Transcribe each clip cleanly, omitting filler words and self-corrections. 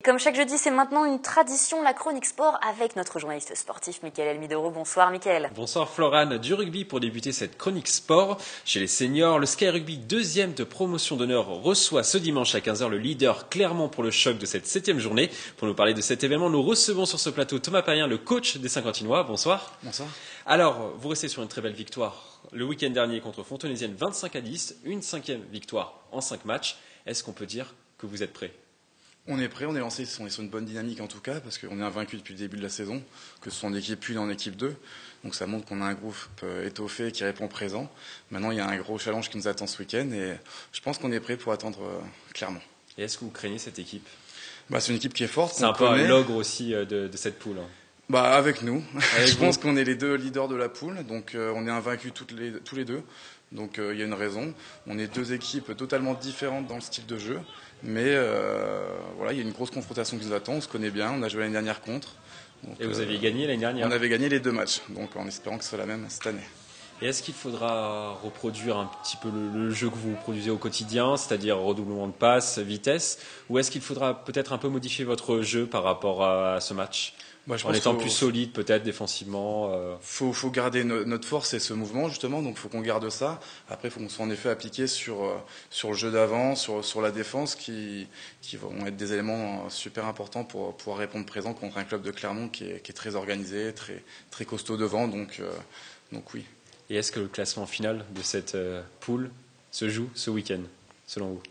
Comme chaque jeudi, c'est maintenant une tradition, la chronique sport avec notre journaliste sportif Mickaël Elmidoro. Bonsoir Mickaël. Bonsoir Florane, du rugby pour débuter cette chronique sport. Chez les seniors, le Sky Rugby 2e de promotion d'honneur reçoit ce dimanche à 15h le leader Clermont pour le choc de cette 7e journée. Pour nous parler de cet événement, nous recevons sur ce plateau Thomas Payen, le coach des Saint-Quentinois. Bonsoir. Bonsoir. Alors, vous restez sur une très belle victoire le week-end dernier contre Fontenaisienne 25-10, une 5e victoire en 5 matchs. Est-ce qu'on peut dire que vous êtes prêts ? On est prêt, on est lancé, on est sur une bonne dynamique en tout cas, parce qu'on est invaincu depuis le début de la saison, que ce soit en équipe 1 ou en équipe 2. Donc ça montre qu'on a un groupe étoffé qui répond présent. Maintenant, il y a un gros challenge qui nous attend ce week-end et je pense qu'on est prêt pour attendre Clermont. Et est-ce que vous craignez cette équipe ? C'est une équipe qui est forte. C'est un peu l'ogre aussi de cette poule. Avec nous. Avec je pense qu'on est les deux leaders de la poule, donc on est invaincus tous les deux. Donc il y a une raison. On est deux équipes totalement différentes dans le style de jeu. Mais il y a une grosse confrontation qui nous attend. On se connaît bien. On a joué l'année dernière contre. Donc, et vous aviez gagné l'année dernière ? On avait gagné les 2 matchs. Donc en espérant que ce soit la même cette année. Et est-ce qu'il faudra reproduire un petit peu le jeu que vous produisez au quotidien, c'est-à-dire redoublement de passes, vitesse, ou est-ce qu'il faudra peut-être un peu modifier votre jeu par rapport à ce match ? En étant plus solide peut-être défensivement. Faut garder notre force et ce mouvement justement, donc il faut qu'on garde ça. Après il faut qu'on soit en effet appliqué sur le jeu d'avant, sur la défense qui vont être des éléments super importants pour pouvoir répondre présent contre un club de Clermont qui est très organisé, très costaud devant, donc oui. Et est-ce que le classement final de cette poule se joue ce week-end, selon vous ?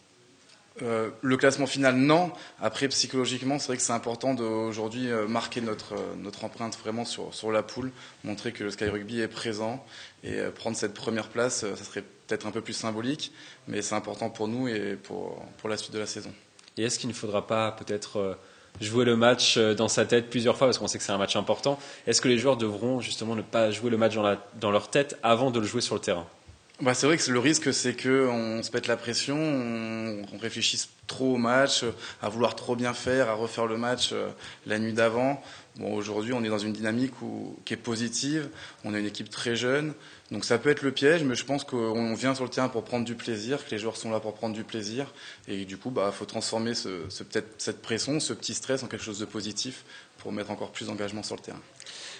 Le classement final, non. Après, psychologiquement, c'est vrai que c'est important d'aujourd'hui marquer notre empreinte vraiment sur la poule, montrer que le Sky Rugby est présent et prendre cette première place, ça serait peut-être un peu plus symbolique, mais c'est important pour nous et pour la suite de la saison. Et est-ce qu'il ne faudra pas peut-être jouer le match dans sa tête plusieurs fois, parce qu'on sait que c'est un match important. Est-ce que les joueurs devront justement ne pas jouer le match dans leur tête avant de le jouer sur le terrain ? C'est vrai que le risque, c'est qu'on se pète la pression, on réfléchisse trop au match, à vouloir trop bien faire, à refaire le match la nuit d'avant. Aujourd'hui, on est dans une dynamique qui est positive, on a une équipe très jeune, donc ça peut être le piège, mais je pense qu'on vient sur le terrain pour prendre du plaisir, que les joueurs sont là pour prendre du plaisir, et du coup, faut transformer peut-être cette pression, ce petit stress en quelque chose de positif pour mettre encore plus d'engagement sur le terrain.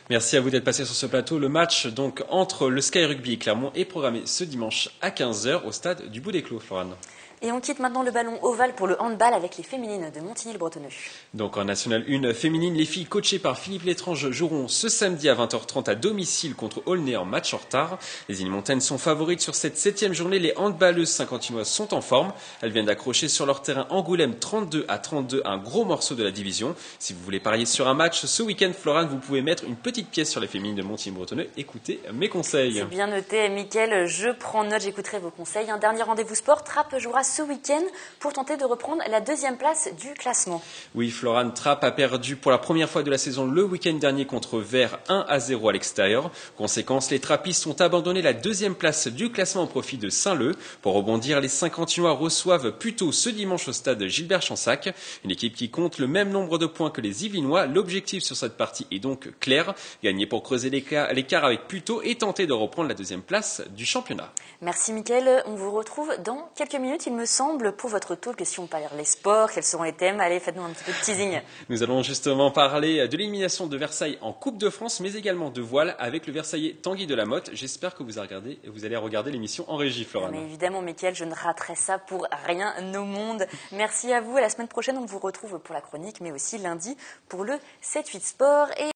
Merci à vous d'être passé sur ce plateau. Le match donc entre le Sky Rugby et Clermont est programmé ce dimanche à 15h au stade du Bout-des-Clos, Florane. Et on quitte maintenant le ballon ovale pour le handball avec les féminines de Montigny-le-Bretonneux. Donc en National 1 féminine, les filles coachées par Philippe Létrange joueront ce samedi à 20h30 à domicile contre Aulnay en match en retard. Les Îles-Montaines sont favorites sur cette 7e journée. Les handballeuses saint-quentinoises sont en forme. Elles viennent d'accrocher sur leur terrain Angoulême 32-32, un gros morceau de la division. Si vous voulez parier sur un match ce week-end, Florane, vous pouvez mettre une petite pièce sur les féminines de Montigny-le-Bretonneux. Écoutez mes conseils. C'est bien noté, Mickaël. Je prends note, j'écouterai vos conseils. Un dernier rendez-vous sport, Trappes jouera ce week-end pour tenter de reprendre la 2e place du classement. Oui, Florane, Trappes a perdu pour la première fois de la saison le week-end dernier contre Vert 1-0 à l'extérieur. Conséquence, les Trappistes ont abandonné la 2e place du classement au profit de Saint-Leu. Pour rebondir, les Saint-Quentinois reçoivent plutôt ce dimanche au stade Gilbert Chansac. Une équipe qui compte le même nombre de points que les Yvelinois. L'objectif sur cette partie est donc clair. Gagner pour creuser l'écart avec Puteaux et tenter de reprendre la 2e place du championnat. Merci Mickaël. On vous retrouve dans quelques minutes, il me semble, pour votre talk. Si on parle les sports, quels seront les thèmes? Allez, faites-nous un petit peu de teasing. Nous allons justement parler de l'élimination de Versailles en Coupe de France, mais également de voile avec le Versaillais Tanguy Delamotte. J'espère que vous allez regarder l'émission en régie, Florane. Mais évidemment, Mickaël, je ne raterai ça pour rien au monde. Merci à vous. À la semaine prochaine, on vous retrouve pour la chronique, mais aussi lundi pour le 7-8 Sport.